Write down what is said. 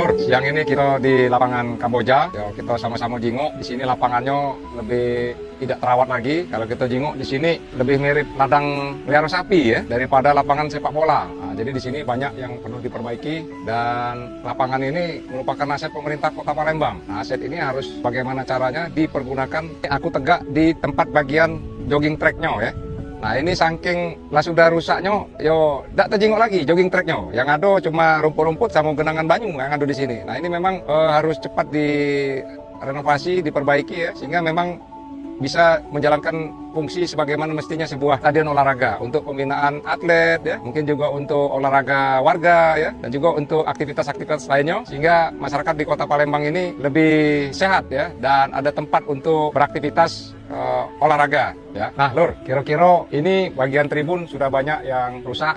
Lur, siang ini kita di lapangan Kamboja. Ya, kita sama-sama jinguk. Di sini lapangannya lebih tidak terawat lagi. Kalau kita jinguk di sini lebih mirip ladang melihara sapi ya daripada lapangan sepak bola. Nah, jadi di sini banyak yang perlu diperbaiki dan lapangan ini merupakan aset pemerintah Kota Palembang. Nah, aset ini harus bagaimana caranya dipergunakan. Aku tegak di tempat bagian jogging tracknya ya. Nah ini saking lah sudah rusaknya, yo tidak terjenguk lagi jogging tracknya. Yang ada cuma rumput-rumput sama genangan banyu yang ada di sini. Nah ini memang harus cepat direnovasi, diperbaiki ya, sehingga memang bisa menjalankan fungsi sebagaimana mestinya sebuah stadion olahraga untuk pembinaan atlet ya, mungkin juga untuk olahraga warga ya, dan juga untuk aktivitas-aktivitas lainnya, sehingga masyarakat di Kota Palembang ini lebih sehat ya, dan ada tempat untuk beraktivitas olahraga ya. Nah Lur, kira-kira ini bagian tribun sudah banyak yang rusak